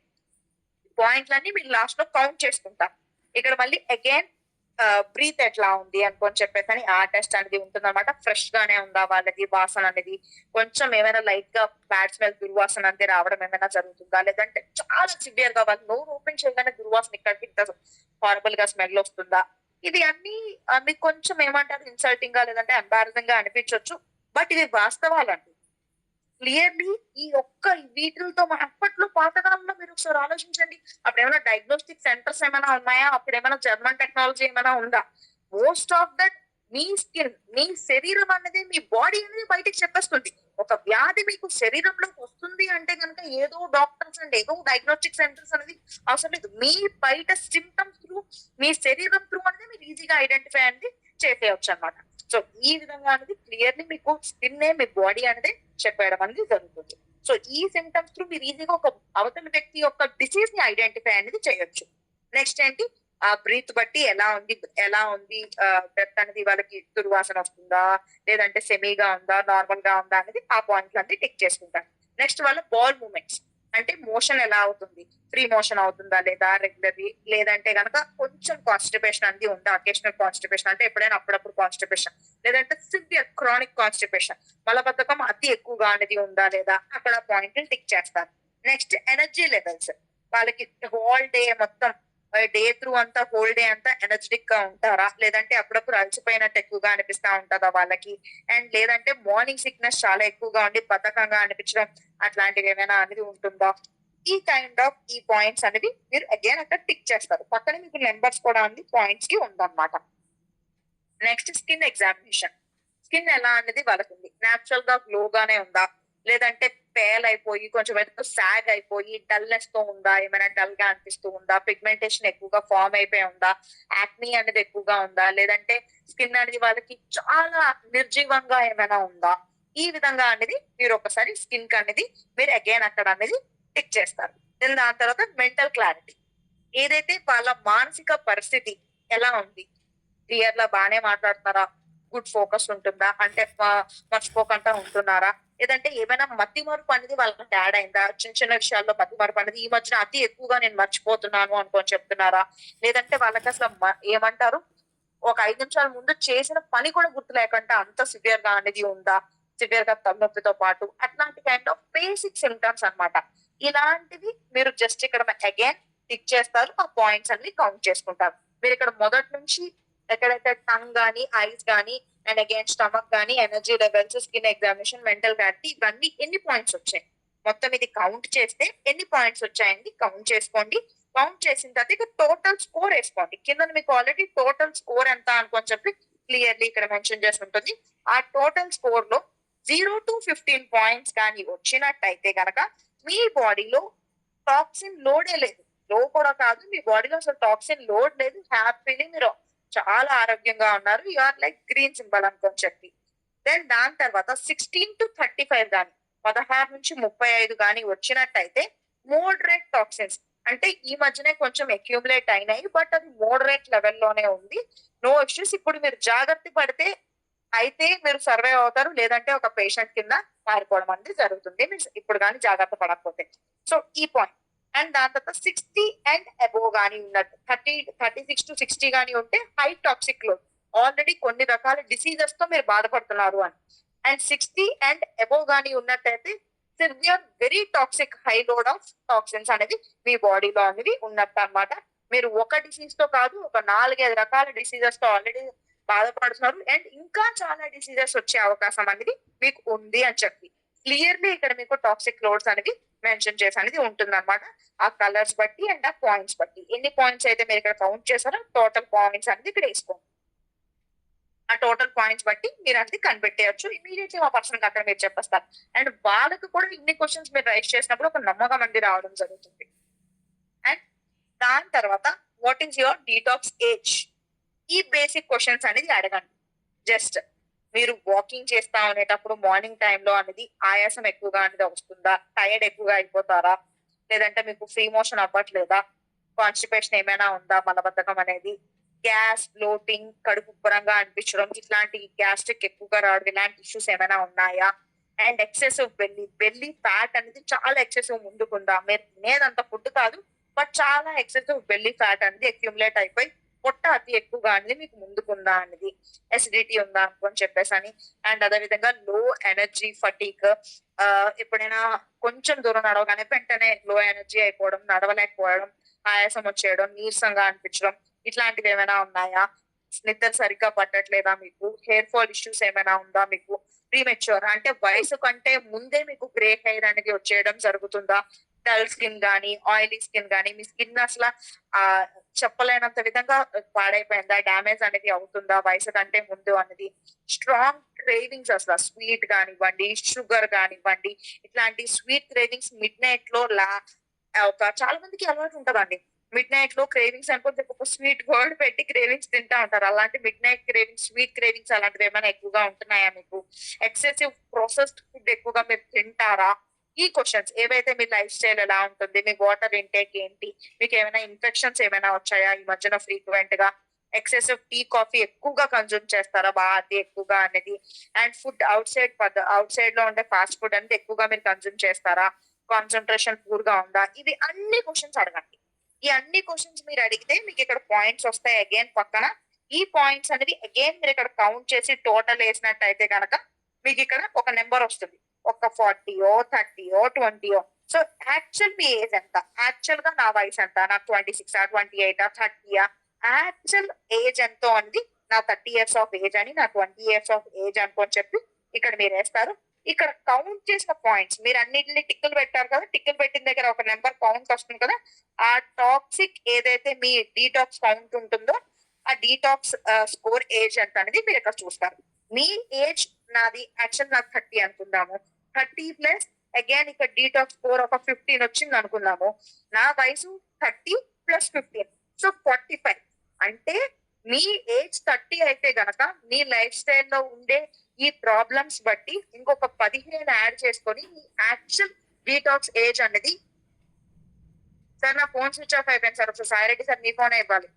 పాయింట్లన్నీ మీరు లాస్ట్ లో కౌంట్ చేసుకుంటారు. ఇక్కడ మళ్ళీ అగైన్ బ్రీత్ ఎట్లా ఉంది అనుకొని చెప్పేసి ఆ టెస్ట్ అనేది ఉంటుంది అనమాట. ఫ్రెష్ గానే ఉందా వాళ్ళకి వాసన అనేది, కొంచెం ఏమైనా లైట్ గా బ్యాడ్ స్మెల్, దుర్వాసన అంతే రావడం ఏమైనా జరుగుతుందా, లేదంటే చాలా సివియర్ గా వాళ్ళు నోరు ఓపెన్ చేయగానే దుర్వాసన ఇక్కడికి ఇంత హారబుల్ గా స్మెల్ వస్తుందా, ఇది అన్ని మీకు కొంచెం ఏమంటారు ఇన్సల్టింగ్ గా లేదంటే ఎంబారసింగ్ గా అనిపించవచ్చు. బట్ ఇది వాస్తవాలండి. క్లియర్లీ ఈ ఒక్క వీటిలతో అప్పట్లో పాతకాలంలో మీరు ఒకసారి ఆలోచించండి, అప్పుడు ఏమైనా డయాగ్నోస్టిక్ సెంటర్స్ ఏమైనా ఉన్నాయా, అప్పుడు ఏమైనా జర్మన్ టెక్నాలజీ ఏమైనా ఉందా? మోస్ట్ ఆఫ్ దట్ మీ స్కిన్, మీ శరీరం అనేది, మీ బాడీ అనేది బయటికి చెప్పేస్తుంది. ఒక వ్యాధి మీకు శరీరంలోకి వస్తుంది అంటే కనుక ఏదో డాక్టర్స్ అండ్ ఏదో డయాగ్నోస్టిక్ సెంటర్స్ అనేది అవసరం లేదు. మీ బయట సిమ్టమ్స్ త్రూ, మీ శరీరం త్రూ అనేది మీరు ఈజీగా ఐడెంటిఫై అనేది చేసేయచ్చు అనమాట. సో ఈ విధంగా అనేది క్లియర్లీ మీకు స్కిన్ మీ బాడీ అనేది చెప్పేయడం అనేది జరుగుతుంది. సో ఈ సిమ్టమ్స్ త్రూ మీరు ఈజీగా ఒక అవతల వ్యక్తి యొక్క డిసీజ్ ని ఐడెంటిఫై అనేది చేయొచ్చు. నెక్స్ట్ ఏంటి, ఆ బ్రీత్ బట్టి ఎలా ఉంది బ్రెత్ అనేది వాళ్ళకి దుర్వాసన వస్తుందా, లేదంటే సెమీగా ఉందా, నార్మల్ గా ఉందా అనేది ఆ పాయింట్లు అన్ని టిక్ చేసుకుంటారు. నెక్స్ట్ వాళ్ళ బాల్ మూమెంట్స్, అంటే మోషన్ ఎలా అవుతుంది, ఫ్రీ మోషన్ అవుతుందా లేదా రెగ్యులర్లీ, లేదంటే గనక కొంచెం కాన్స్టిపేషన్ అనేది ఉందా, అకేషనల్ కాన్స్టిపేషన్ అంటే ఎప్పుడైనా అప్పుడప్పుడు కాన్స్టిపేషన్, లేదంటే సివియర్ క్రానిక్ కాన్స్టిపేషన్, మలబద్ధకం అతి ఎక్కువగా అనేది ఉందా లేదా, అక్కడ పాయింట్ టిక్ చేస్తారు. నెక్స్ట్ ఎనర్జీ లెవెల్స్, వాళ్ళకి హోల్ డే మొత్తం, డే త్రూ అంతా, హోల్ డే అంతా ఎనర్జెటిక్ గా ఉంటారా, లేదంటే అప్పుడప్పుడు అలసిపోయినట్టు ఎక్కువగా అనిపిస్తా ఉంటుందా వాళ్ళకి, అండ్ లేదంటే మార్నింగ్ సిక్నెస్ చాలా ఎక్కువగా ఉండి బద్ధకంగా అనిపించడం, అట్లాంటివి ఏమైనా అనేది ఉంటుందా, ఈ కైండ్ ఆఫ్ ఈ పాయింట్స్ అనేవి మీరు అగైన్ అక్కడ టిక్ చేస్తారు. పక్కన మీకు నెంబర్స్ కూడా ఉంది, పాయింట్స్ కి ఉందన్నమాట. నెక్స్ట్ స్కిన్ ఎగ్జామినేషన్, స్కిన్ ఎలా అనేది వాళ్ళకి ఉంది, నేచురల్ గా గ్లో గానే ఉందా, లేదంటే పేల్ అయిపోయి కొంచెం ఏదో సాగ్ అయిపోయి డల్నెస్ తో ఉందా, ఏమైనా డల్ గా అనిపిస్తూ ఉందా, పిగ్మెంటేషన్ ఎక్కువగా ఫామ్ అయిపోయి ఉందా, యాక్నీ అనేది ఎక్కువగా ఉందా, లేదంటే స్కిన్ అనేది వాళ్ళకి చాలా నిర్జీవంగా ఏమైనా ఉందా, ఈ విధంగా అనేది మీరు ఒకసారి స్కిన్ కి అనేది మీరు అగైన్ అక్కడ అనేది టిక్ చేస్తారు. దెన్ దాని తర్వాత మెంటల్ క్లారిటీ, ఏదైతే వాళ్ళ మానసిక పరిస్థితి ఎలా ఉంది, క్లియర్ గా బానే మాట్లాడుతున్నారా, గుడ్ ఫోకస్ ఉంటుందా, అంటే మర్చిపోకుండా ఉంటున్నారా, లేదంటే ఏమైనా మతి మరుపు అనేది వాళ్ళకి యాడ్ అయిందా, చిన్న విషయాల్లో మతి మరుపు అనేది ఈ మధ్యన అతి ఎక్కువగా నేను మర్చిపోతున్నాను అనుకొని చెప్తున్నారా, లేదంటే వాళ్ళకి అసలు ఏమంటారు, ఒక 5 నిమిషాల ముందు చేసిన పని కూడా గుర్తు లేకుండా అంత సివియర్ గా అనేది ఉందా, సివియర్ గా తలనొప్పితో పాటు, అట్లాంటి కైండ్ ఆఫ్ బేసిక్ సిమ్టమ్స్ అన్నమాట. ఇలాంటివి మీరు జస్ట్ ఇక్కడ అగైన్ టిక్ చేస్తారు, ఆ పాయింట్స్ అన్ని కౌంట్ చేసుకుంటారు. మీరు ఇక్కడ మొదటి నుంచి ఎక్కడైతే టంగ్ గానీ, ఐస్ గానీ, అండ్ అగైన్ స్టమక్ గానీ, energy levels, skin examination, mental clarity, ఇవన్నీ ఎన్ని పాయింట్స్ వచ్చాయి, మొత్తం ఇది కౌంట్ చేస్తే ఎన్ని పాయింట్స్ వచ్చాయండి కౌంట్ చేసుకోండి. కౌంట్ చేసిన తర్వాత ఇక టోటల్ స్కోర్ వేసుకోండి. కింద మీకు ఆల్రెడీ టోటల్ స్కోర్ ఎంత అనుకొని చెప్పి క్లియర్లీ ఇక్కడ మెన్షన్ చేసి ఉంటుంది. ఆ టోటల్ స్కోర్ లో 0 to 15 పాయింట్స్ కానీ వచ్చినట్టయితే గనక మీ బాడీలో టాక్సిన్ లోడే లేదు, లో కూడా కాదు, మీ బాడీలో అసలు టాక్సిన్ లోడ్ లేదు, హ్యాపీలీ మీరు చాలా ఆరోగ్యంగా ఉన్నారు, you are like green symbol అనుకొని చెప్పి. దెన్ దాని తర్వాత 16 to 35 గాని, 16 నుంచి 35 గాని వచ్చినట్టయితే మోడరేట్ టాక్సిన్స్, అంటే ఈ మధ్యనే కొంచెం అక్యూములేట్ అయినాయి, బట్ అది మోడరేట్ లెవెల్లోనే ఉంది, నో ఇష్యూస్. ఇప్పుడు మీరు జాగ్రత్త పడితే అయితే మీరు సర్వైవ్ అవుతారు, లేదంటే ఒక పేషెంట్ కింద మారిపోవడం అనేది జరుగుతుంది మీరు ఇప్పుడు కానీ జాగ్రత్త పడకపోతే. సో ఈ పాయింట్. అండ్ దాని తర్వాత 60 అండ్ అబోవ్ గానీ ఉన్నట్టు, 36 to 60 గానీ ఉంటే హై టాక్సిక్ లోడ్, ఆల్రెడీ కొన్ని రకాల డిసీజెస్ తో మీరు బాధపడుతున్నారు అని. అండ్ 60 అండ్ అబోవ్ గానీ ఉన్నట్టయితే severe very toxic high load of toxins అనేది మీ బాడీలో అనేది ఉన్నట్టు అన్నమాట. మీరు ఒక డిసీజ్ తో కాదు, ఒక 4-5 రకాల డిసీజెస్ తో ఆల్రెడీ బాధపడుతున్నారు, అండ్ ఇంకా చాలా డిసీజెస్ వచ్చే అవకాశం అనేది మీకు ఉంది అని చెప్పి క్లియర్లీ ఇక్కడ మీకు టాక్సిక్ లోడ్స్ అనేది మెన్షన్ చేసి అనేది ఉంటుంది అనమాట. ఆ కలర్స్ బట్టి అండ్ ఆ పాయింట్స్ బట్టి, ఎన్ని పాయింట్స్ అయితే మీరు ఇక్కడ కౌంట్ చేశారో టోటల్ పాయింట్స్ అనేది ఇక్కడ వేసుకోండి. ఆ టోటల్ పాయింట్స్ బట్టి మీరు అనేది కనిపెట్టేయచ్చు. ఇమీడియట్లీ ఆ పర్సన్ అక్కడ మీరు చెప్పేస్తారు. అండ్ వాళ్ళకి కూడా ఇన్ని క్వశ్చన్స్ మీరు రైస్ చేసినప్పుడు ఒక నమ్మకం అనేది రావడం జరుగుతుంది. అండ్ దాని తర్వాత what is your detox age, ఈ బేసిక్ క్వశ్చన్స్ అనేది అడగండి. జస్ట్ మీరు వాకింగ్ చేస్తా ఉండేటప్పుడు మార్నింగ్ టైంలో అనేది ఆయాసం ఎక్కువగా అనేది వస్తుందా, టైర్డ్ ఎక్కువగా అయిపోతారా, లేదంటే మీకు ఫ్రీ మోషన్ అవ్వట్లేదా, కాన్స్టిపేషన్ ఏమైనా ఉందా, మలబద్ధకం అనేది, గ్యాస్, బ్లోటింగ్, కడుపు ఉబ్బరంగా అనిపించడం, ఇట్లాంటి గ్యాస్ట్రిక్ ఎక్కువగా రావడం, ఇలాంటి ఇష్యూస్ ఏమైనా ఉన్నాయా, అండ్ ఎక్సెసివ్ బెల్లి ఫ్యాట్ అనేది చాలా ఎక్సెసివ్ ముందుకుందా, మీరు తినేదంత ఫుడ్ కాదు బట్ చాలా ఎక్సెసివ్ బెల్లి ఫ్యాట్ అనేది అక్యుములేట్ అయిపోయి పొట్ట అతి ఎక్కువగా అనేది మీకు ముందుకుందా అనేది, ఎసిడిటీ ఉందా అని చెప్పేసి అని, అండ్ అదే విధంగా లో ఎనర్జీ, ఫటీక్, ఎప్పుడైనా కొంచెం దూరం నడవగానే వెంటనే లో ఎనర్జీ అయిపోవడం, నడవలేకపోవడం, ఆయాసం వచ్చేయడం, నీరసంగా అనిపించడం, ఇట్లాంటివి ఏమైనా ఉన్నాయా, నిద్ర సరిగ్గా పట్టట్లేదా మీకు, హెయిర్ ఫాల్ ఇష్యూస్ ఏమైనా ఉందా మీకు, ప్రీమెచ్యూర్ అంటే వయసు కంటే ముందే మీకు గ్రే హెయిర్ అనేది వచ్చేయడం జరుగుతుందా, డల్ స్కిన్ గానీ, ఆయిలీ స్కిన్ గానీ, మీ స్కిన్ అసలు ఆ చెప్పలేనంత విధంగా పాడైపోయిందా, డ్యామేజ్ అనేది అవుతుందా వయసు కంటే ముందు అనేది, స్ట్రాంగ్ క్రేవింగ్స్ అసలు స్వీట్ కానివ్వండి, షుగర్ కానివ్వండి, ఇట్లాంటి స్వీట్ క్రేవింగ్స్ మిడ్ నైట్ లో ఒక చాలా మందికి అలవాటు ఉంటదండి. మిడ్ నైట్ లో క్రేవింగ్స్ అనుకుంటే ఒక స్వీట్ వర్డ్ పెట్టి క్రేవింగ్స్ తింటా ఉంటారు. అలాంటి mid night cravings, sweet cravings అలాంటివి ఏమైనా ఎక్కువగా ఉంటున్నాయా మీకు, ఎక్సెసివ్ ప్రాసెస్డ్ ఫుడ్ ఎక్కువగా మీరు తింటారా, ఈ క్వశ్చన్స్ ఏవైతే మీ లైఫ్ స్టైల్ ఎలా ఉంటుంది, మీ వాటర్ ఇంటేక్ ఏంటి, మీకు ఏమైనా ఇన్ఫెక్షన్స్ ఏమైనా వచ్చాయా ఈ మధ్యన ఫ్రీక్వెంట్ గా, ఎక్సెసివ్ టీ, కాఫీ ఎక్కువగా కన్జ్యూమ్ చేస్తారా బాగా అతి ఎక్కువగా అనేది, అండ్ ఫుడ్ అవుట్ సైడ్ లో ఉండే ఫాస్ట్ ఫుడ్ అనేది ఎక్కువగా మీరు కన్జ్యూమ్ చేస్తారా, కాన్సన్ట్రేషన్ పూర్ గా ఉందా, ఇవి అన్ని క్వశ్చన్స్ అడగండి. ఈ అన్ని క్వశ్చన్స్ మీరు అడిగితే మీకు ఇక్కడ పాయింట్స్ వస్తాయి అగైన్ పక్కన. ఈ పాయింట్స్ అనేది అగైన్ మీరు ఇక్కడ కౌంట్ చేసి టోటల్ వేసినట్టయితే కనుక మీకు ఇక్కడ ఒక నెంబర్ వస్తుంది, ఒక 40యో 30యో 20యో. సో యాక్చువల్ మీ ఏజ్ ఎంత, యాక్చువల్ గా నా వయసు ఎంత, నాకు 26 28 30, యాక్చువల్ ఏజ్ ఎంతో అనేది నా 30 years ఆఫ్ ఏజ్ అని, నా 20 years ఆఫ్ ఏజ్ అనుకోని చెప్పి ఇక్కడ మీరు వేస్తారు. ఇక్కడ కౌంట్ చేసిన పాయింట్స్ మీరు అన్నింటినీ టిక్కులు పెట్టారు కదా, టిక్కులు పెట్టిన దగ్గర ఒక నెంబర్ కౌంట్ వస్తుంది కదా, ఆ టాక్సిక్ ఏదైతే మీ డీటాక్స్ కౌంట్ ఉంటుందో ఆ డీటాక్స్ స్కోర్ ఏజ్ ఎంత అనేది మీరు ఇక్కడ చూస్తారు. మీ ఏజ్ నాది యాక్చువల్ నాకు 30 అనుకుందాము, 30 ప్లస్ అగైన్ ఇక్కడ డీటాక్స్ స్కోర్ ఒక 15 వచ్చింది అనుకుందాము, నా వయసు 30 ప్లస్ 15, సో 45. అంటే మీ ఏజ్ 30 అయితే గనక మీ లైఫ్ స్టైల్లో ఉండే ఈ ప్రాబ్లమ్స్ బట్టి ఇంకొక 15 యాడ్ చేసుకొని మీ యాక్చువల్ డీటాక్స్ ఏజ్ అనేది. సార్ నా ఫోన్ స్విచ్ ఆఫ్ అయిపోయింది సార్, ఒకసారి సాయి రెడ్డి సార్ మీ ఫోనే ఇవ్వాలి.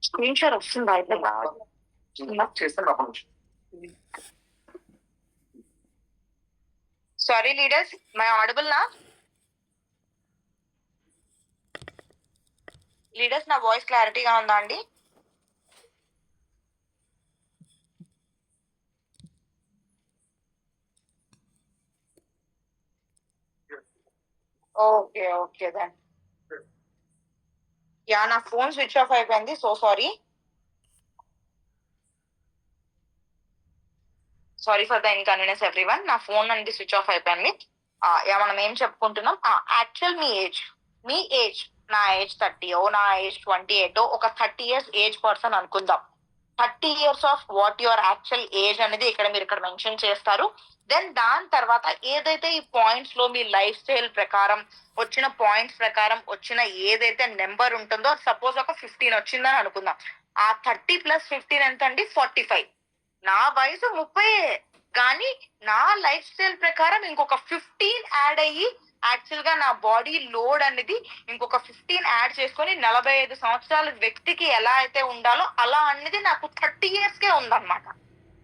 స్క్రీన్ షాట్ వస్తుందా అయితే సారీ లీడర్స్, మై ఆడిబుల్ నా లీడర్స్, నా వాయిస్ క్లారిటీగా ఉందా అండి? ఓకే ఓకే దెన్ యా, నా ఫోన్ స్విచ్ ఆఫ్ అయిపోయింది, so sorry for the inconvenience everyone. నా ఫోన్ అనేది స్విచ్ ఆఫ్ అయిపోయింది. యా, మనం ఏం చెప్పుకుంటున్నాం, యాక్చువల్ మీ ఏజ్ నా ఏజ్ 30, నా ఏజ్ 28, ఒక 30 years ఏజ్ పర్సన్ అనుకుందాం. 30 years of what your actual age అనేది ఇక్కడ మీరు ఇక్కడ మెన్షన్ చేస్తారు. దెన్ దాని తర్వాత ఏదైతే ఈ పాయింట్స్ లో మీ లైఫ్ స్టైల్ ప్రకారం వచ్చిన పాయింట్స్ ప్రకారం వచ్చిన ఏదైతే నెంబర్ ఉంటుందో, సపోజ్ ఒక 15 వచ్చిందని అనుకుందాం. ఆ 30 + 15 ఎంత అండి, 45. నా వయసు 30, కానీ నా లైఫ్ స్టైల్ ప్రకారం ఇంకొక 15 యాడ్ అయ్యి యాక్చువల్ గా నా బాడీ లోడ్ అనేది ఇంకొక 15 యాడ్ చేసుకొని 45 సంవత్సరాల వ్యక్తికి ఎలా అయితే ఉండాలో అలా అనేది నాకు 30 years కే ఉందన్నమాట.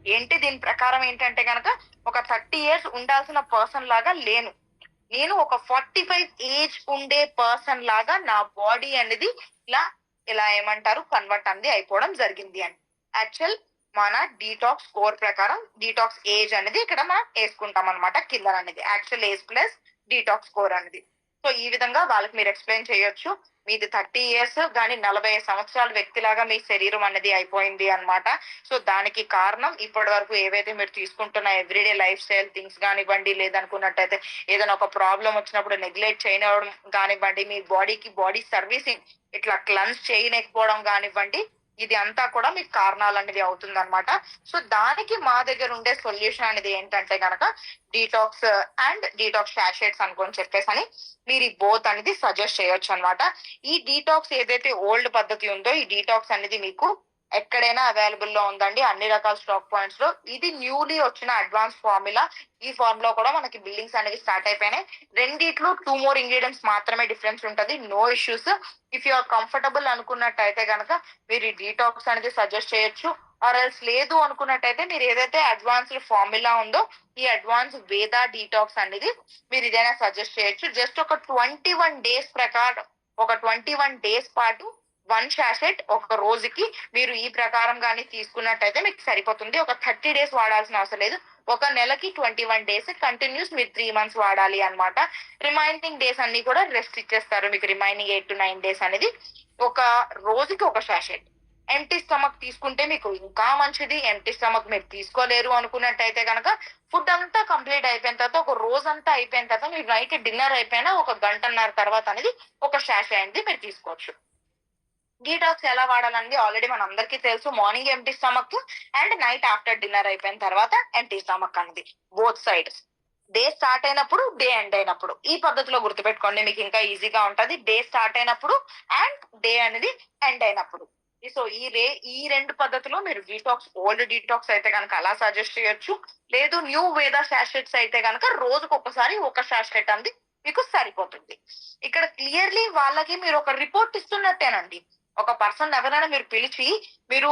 ఏంటి దీని ప్రకారం ఏంటంటే గనక ఒక 30 years ఉండాల్సిన పర్సన్ లాగా లేను, నేను ఒక 45 ఏజ్ ఉండే పర్సన్ లాగా నా బాడీ అనేది ఇలా ఇలా ఏమంటారు కన్వర్ట్ అనేది అయిపోవడం జరిగింది అని. యాక్చువల్ మన డీటాక్స్ స్కోర్ ప్రకారం డీటాక్స్ ఏజ్ అనేది ఇక్కడ మనం వేసుకుంటాం అనమాట కింద అనేది actual age plus detox score అనేది. సో ఈ విధంగా వాళ్ళకి మీరు ఎక్స్ప్లెయిన్ చేయొచ్చు. మీది 30 years కానీ 40 సంవత్సరాల వ్యక్తిలాగా మీ శరీరం అనేది అయిపోయింది అనమాట. సో దానికి కారణం ఇప్పటి వరకు ఏవైతే మీరు తీసుకుంటున్న ఎవ్రీడే లైఫ్ స్టైల్ థింగ్స్ కానివ్వండి, లేదనుకున్నట్టయితే ఏదైనా ఒక ప్రాబ్లం వచ్చినప్పుడు నెగ్లెక్ట్ చేయడం కానివ్వండి, మీ బాడీ సర్వీసింగ్ ఇట్లా క్లన్స్ చేయలేకపోవడం కానివ్వండి, ఇది అంతా కూడా మీకు కారణాలు అనేది అవుతుంది అనమాట. సో దానికి మా దగ్గర ఉండే సొల్యూషన్ అనేది ఏంటంటే కనుక డీటాక్స్ అండ్ డీటాక్స్ శాషెట్స్ అనుకొని చెప్పేసి అని మీరు ఈ బోత్ అనేది సజెస్ట్ చేయొచ్చు అనమాట. ఈ డీటాక్స్ ఏదైతే ఓల్డ్ పద్ధతి ఉందో ఈ డీటాక్స్ అనేది మీకు ఎక్కడైనా అవైలబుల్ లో ఉందండి, అన్ని రకాల స్టాక్ పాయింట్స్ లో. ఇది న్యూలీ వచ్చిన అడ్వాన్స్ ఫార్ములా. ఈ ఫార్ములా కూడా మనకి బిల్డింగ్స్ అనేవి స్టార్ట్ అయిపోయినాయి. రెండిట్లో 2 more ఇంగ్రీడియంట్స్ మాత్రమే డిఫరెన్స్ ఉంటది, no issues. If you are comfortable అనుకున్నట్టయితే కనుక మీరు ఈ డీటాక్స్ అనేది సజెస్ట్ చేయొచ్చు. ఆర్ ఎల్స్ లేదు అనుకున్నట్టయితే మీరు ఏదైతే అడ్వాన్స్డ్ ఫార్ములా ఉందో ఈ అడ్వాన్స్ వేదా డీటాక్స్ అనేది మీరు ఇదైనా సజెస్ట్ చేయొచ్చు. జస్ట్ ఒక 21 days ప్రకారం, ఒక 21 days పాటు 1 sachet ఒక రోజుకి మీరు ఈ ప్రకారం కానీ తీసుకున్నట్టయితే మీకు సరిపోతుంది. ఒక 30 days వాడాల్సిన అవసరం లేదు. ఒక నెలకి 21 days కంటిన్యూస్ మీరు 3 months వాడాలి అనమాట. రిమైనింగ్ డేస్ అన్ని కూడా రెస్ట్ ఇచ్చేస్తారు మీకు. రిమైనింగ్ 8 to 9 days అనేది ఒక రోజుకి ఒక శాషెట్. ఎంటీ స్టమక్ తీసుకుంటే మీకు ఇంకా మంచిది. ఎంటీ స్టమక్ మీరు తీసుకోలేరు అనుకున్నట్టయితే కనుక ఫుడ్ అంతా కంప్లీట్ అయిపోయిన తర్వాత, ఒక రోజంతా అయిపోయిన తర్వాత, మీరు నైట్ డిన్నర్ అయిపోయినా 1 గంటన్నర తర్వాత అనేది ఒక శాషెట్ అనేది మీరు తీసుకోవచ్చు. డీటాక్స్ ఎలా వాడాలండి ఆల్రెడీ మన అందరికీ తెలుసు. Morning empty stomach and night after dinner అయిపోయిన తర్వాత ఎంటీ స్టమక్ అనేది బోత్ సైడ్స్. డే స్టార్ట్ అయినప్పుడు, డే ఎండ్ అయినప్పుడు. ఈ పద్ధతిలో గుర్తుపెట్టుకోండి, మీకు ఇంకా ఈజీగా ఉంటది. డే స్టార్ట్ అయినప్పుడు అండ్ డే అనేది ఎండ్ అయినప్పుడు. సో ఈ 2 పద్ధతిలో మీరు డీటాక్స్, ఓల్డ్ డీటాక్స్ అయితే కనుక అలా సజెస్ట్ చేయొచ్చు. లేదు న్యూ వేదా శాషెట్స్ అయితే కనుక రోజుకు ఒకసారి ఒక శాషెట్ అనేది మీకు సరిపోతుంది. ఇక్కడ క్లియర్లీ వాళ్ళకి మీరు ఒక రిపోర్ట్ ఇస్తున్నట్టేనండి. ఒక పర్సన్ ఎవరైనా మీరు పిలిచి మీరు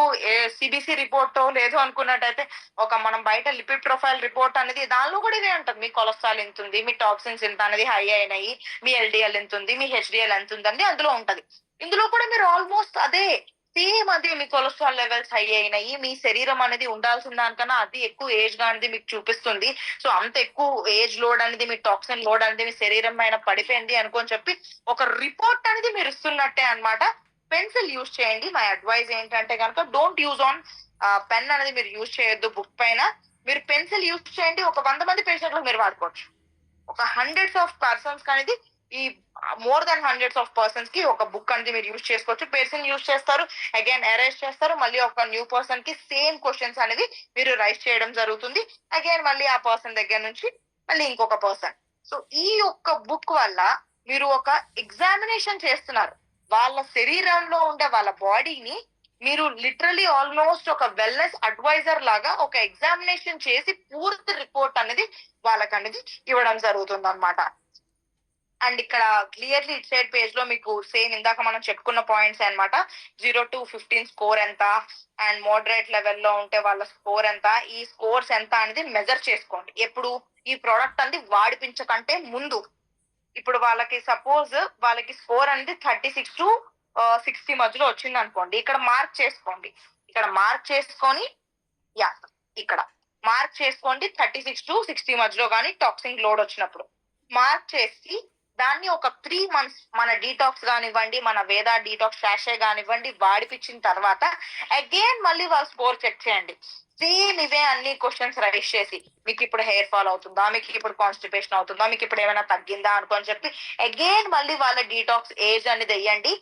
సిబిసి రిపోర్ట్ లేదు అనుకున్నట్టయితే ఒక మనం బయట లిపిడ్ ప్రొఫైల్ రిపోర్ట్ అనేది దానిలో కూడా ఇదే ఉంటుంది. మీ కొలెస్ట్రాల్ ఎంత ఉంది, మీ టాక్సిన్స్ ఎంత అనేది హై అయినాయి, మీ ఎల్డిఎల్ ఎంత ఉంది, మీ హెచ్డిఎల్ ఎంత ఉంది అని అందులో ఉంటది. ఇందులో కూడా మీరు ఆల్మోస్ట్ అదే సేమ్ అదే, మీ కొలెస్ట్రాల్ లెవెల్స్ హై అయినాయి, మీ శరీరం అనేది ఉండాల్సిన దానికన్నా అది ఎక్కువ ఏజ్ గా అనేది మీకు చూపిస్తుంది. సో అంత ఎక్కువ ఏజ్ లోడ్ అనేది, మీ టాక్సిన్ లోడ్ అనేది మీ శరీరం పైన పడిపోయింది అనుకొని చెప్పి ఒక రిపోర్ట్ అనేది మీరు ఇస్తున్నట్టే అన్నమాట. పెన్సిల్ యూజ్ చేయండి. మై అడ్వైజ్ ఏంటంటే కనుక డోంట్ యూజ్ ఆన్ పెన్ అనేది మీరు యూజ్ చేయొద్దు బుక్ పైన. మీరు పెన్సిల్ యూజ్ చేయండి. ఒక 100 మంది పేషెంట్లు మీరు వాడుకోవచ్చు. ఒక హండ్రెడ్స్ ఆఫ్ పర్సన్స్ అనేది, ఈ more than hundreds of persons కి ఒక బుక్ అనేది మీరు యూజ్ చేసుకోవచ్చు. పెన్సిల్ యూజ్ చేస్తారు, అగైన్ ఎరేజ్ చేస్తారు, మళ్ళీ ఒక న్యూ పర్సన్ కి సేమ్ క్వశ్చన్స్ అనేది మీరు రైట్ చేయడం జరుగుతుంది. అగైన్ మళ్ళీ ఆ పర్సన్ దగ్గర నుంచి మళ్ళీ ఇంకొక పర్సన్. సో ఈ యొక్క బుక్ వల్ల మీరు ఒక ఎగ్జామినేషన్ చేస్తున్నారు. వాళ్ళ శరీరంలో ఉండే వాళ్ళ బాడీని మీరు లిటరలీ ఆల్మోస్ట్ ఒక వెల్నెస్ అడ్వైజర్ లాగా ఒక ఎగ్జామినేషన్ చేసి పూర్తి రిపోర్ట్ అనేది వాళ్ళకి అనేది ఇవ్వడం జరుగుతుంది అనమాట. అండ్ ఇక్కడ క్లియర్లీ ఇట్ సైడ్ పేజ్ లో మీకు సేమ్ ఇందాక మనం చెప్పుకున్న పాయింట్స్ అన్నమాట. 0 to 15 స్కోర్ ఎంత, అండ్ మోడరేట్ లెవెల్లో ఉంటే వాళ్ళ స్కోర్ ఎంత, ఈ స్కోర్స్ ఎంత అనేది మెజర్ చేసుకోండి. ఎప్పుడు ఈ ప్రోడక్ట్ అనేది వాడిపించకంటే ముందు. ఇప్పుడు వాళ్ళకి సపోజ్ వాళ్ళకి స్కోర్ అనేది 36 to 60 మధ్యలో వచ్చింది అనుకోండి, ఇక్కడ మార్క్ చేసుకోండి. ఇక్కడ మార్క్ చేసుకొని ఇక్కడ మార్క్ చేసుకోండి 36 to 60 మధ్యలో కానీ టాక్సిన్ లోడ్ వచ్చినప్పుడు మార్క్ చేసి దాన్ని ఒక 3 months మన డీటాక్స్ కానివ్వండి, మన వేదా డీటాక్స్ శాషే కానివ్వండి వాడిపించిన తర్వాత అగైన్ మళ్ళీ వాళ్ళ స్కోర్ చెక్ చేయండి. సేమ్ ఇవే అన్ని క్వశ్చన్స్ రైజ్ చేసి, మీకు ఇప్పుడు హెయిర్ ఫాల్ అవుతుందా, మీకు ఇప్పుడు కాన్స్టిపేషన్ అవుతుందా, మీకు ఇప్పుడు ఏమైనా తగ్గిందా అనుకొని చెప్పి అగైన్ మళ్ళీ వాళ్ళ డీటాక్స్ ఏజ్ అనేది వేయండి.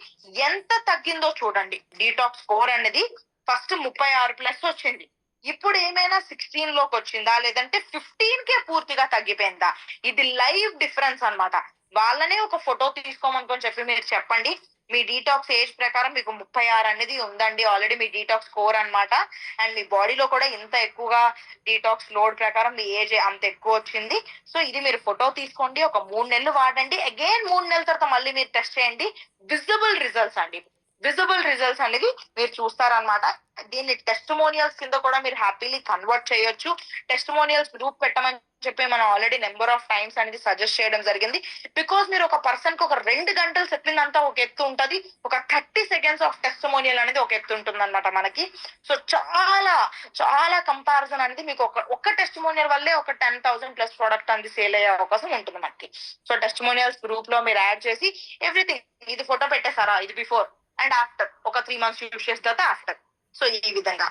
ఎంత తగ్గిందో చూడండి. డీటాక్స్ స్కోర్ అనేది ఫస్ట్ 36+ వచ్చింది, ఇప్పుడు ఏమైనా 16 లోకి వచ్చిందా, లేదంటే 15 కే పూర్తిగా తగ్గిపోయిందా? ఇది లైవ్ డిఫరెన్స్ అన్నమాట. వాళ్ళనే ఒక ఫోటో తీసుకోమనుకొని చెప్పి మీరు చెప్పండి, మీ డీటాక్స్ ఏజ్ ప్రకారం మీకు 36 అనేది ఉందండి ఆల్రెడీ మీ డీటాక్స్ స్కోర్ అన్నమాట. అండ్ మీ బాడీలో కూడా ఇంత ఎక్కువగా డీటాక్స్ లోడ్ ప్రకారం మీ ఏజ్ అంత ఎక్కువ వచ్చింది. సో ఇది మీరు ఫోటో తీసుకోండి, ఒక 3 నెలలు వాడండి. అగైన్ 3 నెలల తర్వాత మళ్ళీ మీరు టెస్ట్ చేయండి. విజిబుల్ రిజల్ట్స్ అండి, విజిబుల్ రిజల్ట్స్ అనేది మీరు చూస్తారనమాట. దీన్ని టెస్టిమోనియల్స్ కింద కూడా మీరు హ్యాపీలీ కన్వర్ట్ చేయొచ్చు. టెస్టిమోనియల్స్ గ్రూప్ పెట్టమని చెప్పి మనం ఆల్రెడీ నెంబర్ ఆఫ్ టైమ్స్ అనేది సజెస్ట్ చేయడం జరిగింది. బికాస్ మీరు ఒక పర్సన్ కి ఒక 2 గంటలు చెప్పిందంతా ఒక ఎత్తు ఉంటది, ఒక 30 సెకండ్స్ ఆఫ్ టెస్టిమోనియల్ అనేది ఒక ఎత్తు ఉంటుంది అనమాట మనకి. సో చాలా చాలా కంపారిజన్ అనేది మీకు ఒక్క టెస్టిమోనియల్ వల్లే ఒక 10,000 ప్లస్ ప్రోడక్ట్ అనేది సేల్ అయ్యే అవకాశం ఉంటుంది మనకి. సో టెస్టిమోనియల్స్ గ్రూప్ లో మీరు యాడ్ చేసి ఎవ్రీథింగ్, ఇది ఫోటో పెట్టేసారా, ఇది బిఫోర్ అండ్ ఆఫ్టర్, ఒక 3 months యూజ్ చేసిన తర్వాత ఆఫ్టర్. సో ఈ విధంగా.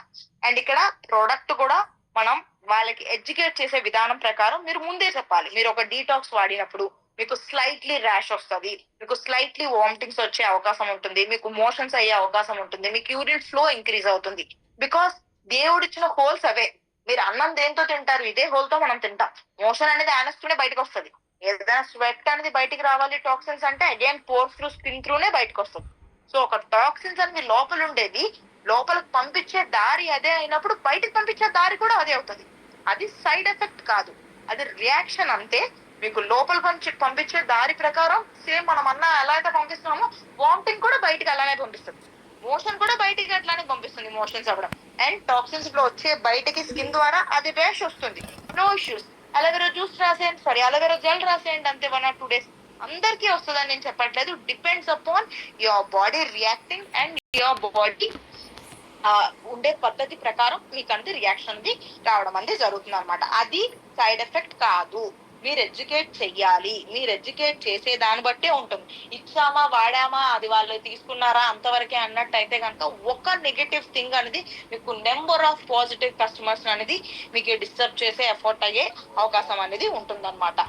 అండ్ ఇక్కడ ప్రోడక్ట్ కూడా మనం వాళ్ళకి ఎడ్యుకేట్ చేసే విధానం ప్రకారం మీరు ముందే చెప్పాలి. మీరు ఒక డీటాక్స్ వాడినప్పుడు మీకు స్లైట్లీ ర్యాష్ వస్తుంది, మీకు స్లైట్లీ వామిటింగ్స్ వచ్చే అవకాశం ఉంటుంది, మీకు మోషన్స్ అయ్యే అవకాశం ఉంటుంది, మీకు యూరిన్ ఫ్లో ఇంక్రీజ్ అవుతుంది. బికాస్ దేవుడిచ్చిన హోల్స్ అవే. మీరు అన్నం దేంతో తింటారు, ఇదే హోల్ తో మనం తింటాం. మోషన్ అనేది ఆనస్తూనే బయటకు వస్తుంది. ఏదైనా స్వెట్ అనేది బయటికి రావాలి, టాక్సిన్స్ అంటే అగైన్ పోర్ త్రూ స్కిన్ త్రూనే బయటకు వస్తుంది. సో ఒక టాక్సిన్స్ అనేది లోపల ఉండేది, లోపలికి పంపించే దారి అదే అయినప్పుడు బయటకు పంపించే దారి కూడా అదే అవుతుంది. అది సైడ్ ఎఫెక్ట్ కాదు, అది రియాక్షన్ అంతే. మీకు లోపల పంపించే దారి ప్రకారం సేమ్ మనం అన్న ఎలా అయితే పంపిస్తున్నామో వామిటింగ్ కూడా బయటికి అలానే పంపిస్తుంది, మోషన్ కూడా బయటికి అట్లానే పంపిస్తుంది, మోషన్స్ అవ్వడం. అండ్ టాక్సిన్స్ లో వచ్చే బయటికి స్కిన్ ద్వారా అది ర్యాష్ వస్తుంది. No issues. అలోవెరా జ్యూస్ రాసేయండి, సారీ అలోవెరా జెల్ రాసేయండి, అంతే 1 or 2 days. అందరికీ వస్తుందని నేను చెప్పట్లేదు. Depends upon your body reacting and your body ఉండే పద్ధతి ప్రకారం మీకు అంటే రియాక్షన్ అనేది రావడం అనేది జరుగుతుంది అనమాట. అది సైడ్ ఎఫెక్ట్ కాదు. మీరు ఎడ్యుకేట్ చెయ్యాలి. మీరు ఎడ్యుకేట్ చేసే దాన్ని బట్టే ఉంటుంది. ఇచ్చామా వాడామా అది వాళ్ళు తీసుకున్నారా అంతవరకే అన్నట్టు అయితే కనుక ఒక నెగటివ్ థింగ్ అనేది మీకు నెంబర్ ఆఫ్ పాజిటివ్ కస్టమర్స్ అనేది మీకు డిస్టర్బ్ చేసే ఎఫర్ట్ అయ్యే అవకాశం అనేది ఉంటుందన్నమాట.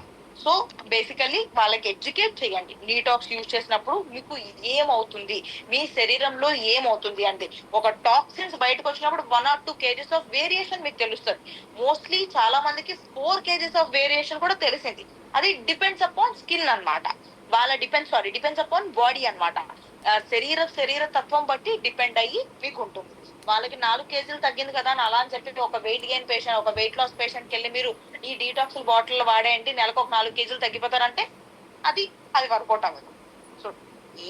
సో బేసికల్లీ వాళ్ళకి ఎడ్యుకేట్ చేయండి. డీటాక్స్ యూజ్ చేసినప్పుడు మీకు ఏమవుతుంది, మీ శరీరంలో ఏమవుతుంది అంటే ఒక టాక్సిన్స్ బయటకు వచ్చినప్పుడు 1 or 2 kgs ఆఫ్ వేరియేషన్ మీకు తెలుస్తుంది. మోస్ట్లీ చాలా మందికి 4 kgs ఆఫ్ వేరియేషన్ కూడా తెలిసింది. అది డిపెండ్స్ అపాన్ స్కిన్ అన్నమాట. వాళ్ళ డిపెండ్స్ అపాన్ బాడీ అన్నమాట. శరీర తత్వం బట్టి డిపెండ్ అయ్యి మీకు ఉంటుంది. వాళ్ళకి 4 kgs తగ్గింది కదా అని అలా అని చెప్పి ఒక వెయిట్ గెయిన్ పేషెంట్, ఒక వెయిట్ లాస్ పేషెంట్ కి వెళ్ళి మీరు ఈ డీటాక్స్ బాటిల్ వాడేయండి నెలకు ఒక 4 kgs తగ్గిపోతారంటే అది వర్కౌట్ అవ్వదు. సో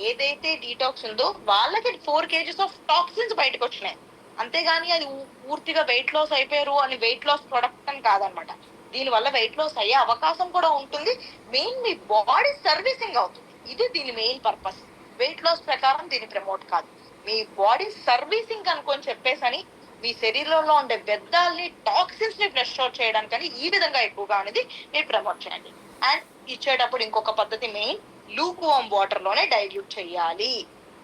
ఏదైతే డీటాక్స్ ఉందో వాళ్ళకి 4 kgs ఆఫ్ టాక్సిన్స్ బయటకు వచ్చినాయి, అంతేగాని అది పూర్తిగా వెయిట్ లాస్ అయిపోయారు అని వెయిట్ లాస్ ప్రొడక్ట్ అని కాదనమాట. దీని వల్ల వెయిట్ లాస్ అయ్యే అవకాశం కూడా ఉంటుంది. మెయిన్ మీ బాడీ సర్వీసింగ్ అవుతుంది. ఇది దీని మెయిన్ పర్పస్. వెయిట్ లాస్ ప్రకారం దీన్ని ప్రమోట్ కాదు, మీ బాడీ సర్వీసింగ్ అనుకొని చెప్పేసని మీ శరీరంలో ఉండే వ్యర్థాలని టాక్సిన్స్ ని ఫ్లష్ అవుట్ చేయడానికి ఈ విధంగా ఎక్కువగా అనేది మీరు ప్రమోట్ చేయండి. అండ్ ఇచ్చేటప్పుడు ఇంకొక పద్ధతి, మెయిన్ లూక్ వామ్ వాటర్ లోనే డైల్యూట్ చేయాలి.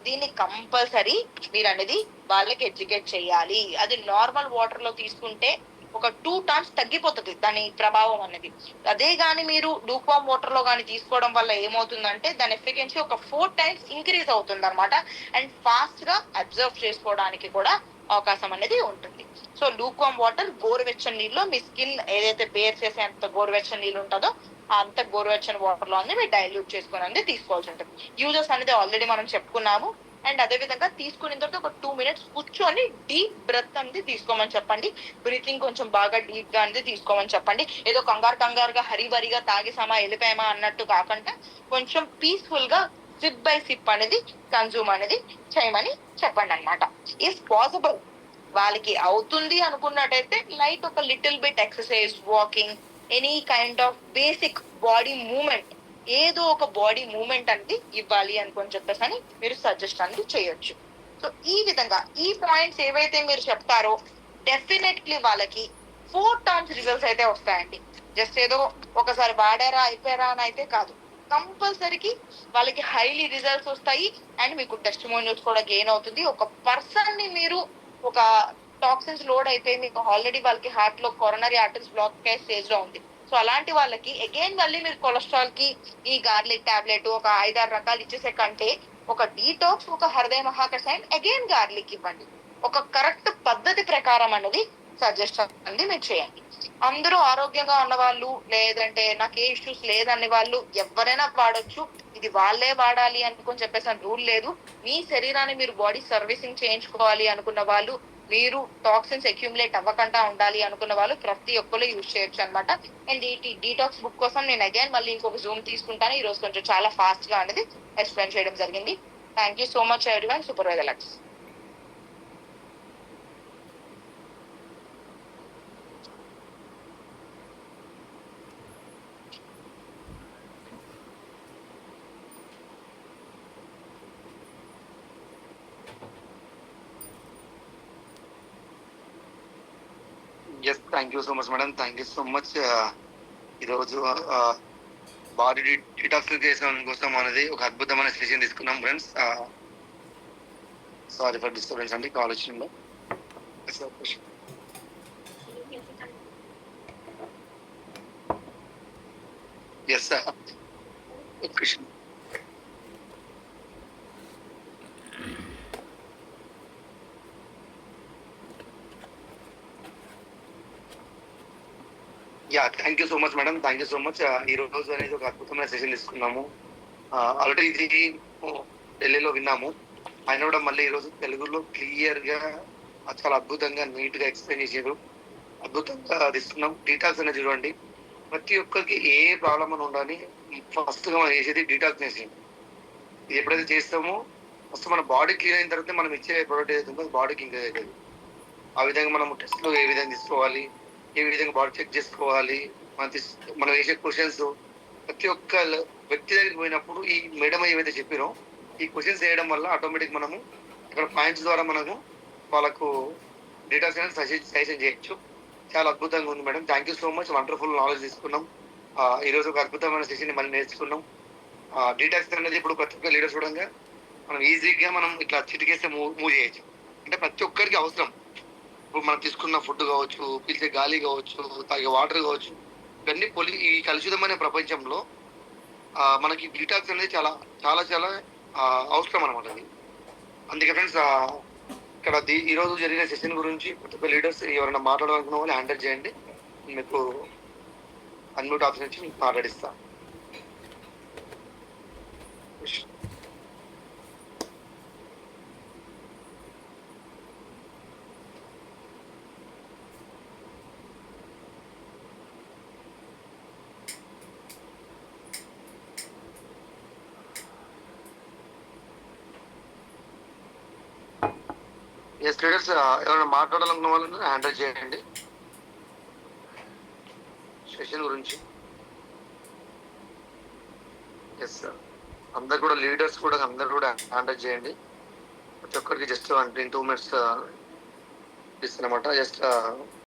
దీన్ని కంపల్సరీ మీరు అనేది వాళ్ళకి ఎడ్యుకేట్ చేయాలి. అది నార్మల్ వాటర్ లో తీసుకుంటే ఒక 2 times తగ్గిపోతుంది దాని ప్రభావం అనేది. అదే గాని మీరు లూక్ వామ్ వాటర్ లో గానీ తీసుకోవడం వల్ల ఏమవుతుందంటే దాని ఎఫిషియన్సీ ఒక 4 times ఇంక్రీజ్ అవుతుంది అనమాట. అండ్ ఫాస్ట్ గా అబ్జర్వ్ చేసుకోవడానికి కూడా అవకాశం అనేది ఉంటుంది. సో లూక్ వామ్ వాటర్ గోరువెచ్చని నీళ్ళు, మీ స్కిన్ ఏదైతే బేర్ చేసే అంత గోరువెచ్చని నీళ్ళు ఉంటుందో అంత గోరువెచ్చని వాటర్ లో అనేది మీరు డైల్యూట్ చేసుకుని అనేది తీసుకోవాల్సి ఉంటుంది. యూజర్స్ అనేది ఆల్రెడీ మనం చెప్పుకున్నాము. అండ్ అదే విధంగా తీసుకున్న తర్వాత ఒక 2 minutes కూర్చొని డీప్ బ్రెత్ అనేది తీసుకోమని చెప్పండి. బ్రీతింగ్ కొంచెం బాగా డీప్ గా అనేది తీసుకోమని చెప్పండి. ఏదో కంగారుగా హరిబరిగా తాగేసామా వెళ్ళిపోయామా అన్నట్టు కాకుండా కొంచెం పీస్ఫుల్ గా సిప్ బై సిప్ అనేది కన్జ్యూమ్ అనేది చేయమని చెప్పండి అనమాట. ఇఫ్ పాసిబుల్ వాళ్ళకి అవుతుంది అనుకున్నట్టయితే లైక్ ఒక little bit exercise, walking, any kind of basic body movement, ఏదో ఒక బాడీ మూవ్మెంట్ అనేది ఇవ్వాలి అనుకొని చెప్పేసి మీరు సజెస్ట్ అనేది చేయొచ్చు. సో ఈ విధంగా ఈ పాయింట్స్ ఏవైతే మీరు చెప్తారో డెఫినెట్లీ వాళ్ళకి 4 times రిజల్ట్స్ అయితే వస్తాయండి. జస్ట్ ఏదో ఒకసారి వాడారా అయిపోయారా అని అయితే కాదు, కంపల్సరీకి వాళ్ళకి హైలీ రిజల్ట్స్ వస్తాయి. అండ్ మీకు టెస్టిమోనియల్స్ కూడా గెయిన్ అవుతుంది. ఒక పర్సన్ ని మీరు ఒక టాక్సిన్స్ లోడ్ అయితే మీకు ఆల్రెడీ వాళ్ళకి హార్ట్ లో కొరోనరీ ఆర్టరీస్ బ్లాక్ అయ్యే స్టేజ్ లో ఉంది. సో అలాంటి వాళ్ళకి అగైన్ మళ్ళీ మీరు కొలెస్ట్రాల్ కి ఈ గార్లిక్ టాబ్లెట్ ఒక 5-6 రకాలు ఇచ్చేసే కంటే ఒక డీటాక్స్, ఒక హృదయ మహాకషాయం, అగైన్ గార్లిక్ ఇవ్వండి. ఒక కరెక్ట్ పద్ధతి ప్రకారం అనేది సజెస్ట్ అనేది మీరు చేయండి. అందరూ ఆరోగ్యంగా ఉన్న వాళ్ళు లేదంటే నాకు ఏ ఇష్యూస్ లేదనే వాళ్ళు ఎవరైనా వాడొచ్చు. ఇది వాళ్ళే వాడాలి అనుకుని చెప్పేసి రూల్ లేదు. మీ శరీరాన్ని మీరు బాడీ సర్వీసింగ్ చేయించుకోవాలి అనుకున్న వాళ్ళు, మీరు టాక్సిన్స్ అక్యూములేట్ అవ్వకుండా ఉండాలి అనుకున్న వాళ్ళు ప్రతి ఒక్కరు యూజ్ చేయొచ్చు అనమాట. అండ్ ఈ డీటాక్స్ బుక్ కోసం నేను అగైన్ మళ్ళీ ఇంకొక జూమ్ తీసుకుంటాను. ఈ రోజు కొంచెం చాలా ఫాస్ట్ గా అనేది ఎక్స్ప్లెయిన్ చేయడం జరిగింది. Thank you so much everyone. Supervisor లక్స్. Yes, thank you so much madam. Thank you so much. ఈరోజు బాడీ డిటాక్సిఫికేషన్ కోసం అనేది ఒక అద్భుతమైన సెషన్ తీసుకున్నాం ఫ్రెండ్స్. సారీ ఫర్ డిస్టర్బెన్స్ అండి, కాల్ వచ్చిందో. Yes sir, yeah, thank you so much madam. Thank you so much. ఈ రోజు అనేది ఒక అద్భుతమైన సెషన్ తీసుకున్నాము. ఆల్రెడీ ఇది ఢిల్లీలో విన్నాము, ఆయన కూడా మళ్ళీ ఈరోజు తెలుగులో క్లియర్ గా చాలా అద్భుతంగా నీట్ గా ఎక్స్ప్లెయిన్ చేశారు. అద్భుతంగా తీసుకున్నాం. డీటాక్స్ అనేది చూడండి, ప్రతి ఒక్కరికి ఏ ప్రాబ్లం అని ఉండాలి, ఫస్ట్ గా మనం చేసేది డీటాక్సినేషన్. ఇది ఎప్పుడైతే చేస్తామో ఫస్ట్ మన బాడీ క్లీన్ అయిన తర్వాత మనం ఇచ్చే ప్రోడక్ట్ ఏదైతే ఉందో బాడీకి ఇంకా అవుతుంది. ఆ విధంగా మనం టెస్ట్లు ఏ విధంగా తీసుకోవాలి, ఏ విధంగా బాడీ చెక్ చేసుకోవాలి, మనం వేసే క్వశ్చన్స్ ప్రతి ఒక్క వ్యక్తి దగ్గరికి పోయినప్పుడు ఈ మేడం ఏవైతే చెప్పారో ఈ క్వశ్చన్స్ వేయడం వల్ల ఆటోమేటిక్ మనము ఇక్కడ పాయింట్స్ ద్వారా మనము వాళ్ళకు డీటాక్స్ అనేది సజెషన్ చేయొచ్చు. చాలా అద్భుతంగా ఉంది madam. Thank you so much. Wonderful knowledge తీసుకున్నాం. ఈ రోజు ఒక అద్భుతమైన సెషన్ మళ్ళీ నేర్చుకున్నాం. డీటాక్స్ అనేది ఇప్పుడు ప్రతి ఒక్క లీడర్ చూడంగా మనం ఈజీగా మనం ఇట్లా చిటికేస్తే మూవ్ చేయొచ్చు. అంటే ప్రతి ఒక్కరికి అవసరం. ఇప్పుడు మనం తీసుకున్న ఫుడ్ కావచ్చు, పీల్చే గాలి కావచ్చు, తాగే వాటర్ కావచ్చు, ఇవన్నీ ఈ కలుషితమైన ప్రపంచంలో మనకి డీటాక్స్ అనేది చాలా చాలా చాలా అవసరం అనమాట. అది అందుకే ఫ్రెండ్స్, ఇక్కడ ఈ రోజు జరిగిన సెషన్ గురించి ప్రతి ఒక్క లీడర్స్ ఎవరైనా మాట్లాడాలనుకున్న వాళ్ళు హ్యాండిల్ చేయండి. మీకు అన్మ్యూట్ ఆప్షన్ నుంచి మీకు మాట్లాడిస్తా. ఎస్ లీడర్స్, ఎవరైనా మాట్లాడాలనుకున్న వాళ్ళని హ్యాండిల్ చేయండి సెషన్ గురించి. ఎస్ సార్, అందరు కూడా లీడర్స్ కూడా అందరు కూడా హ్యాండిల్ చేయండి. ప్రతి ఒక్కరికి జస్ట్ 2 minutes ఇస్తానమాట. జస్ట్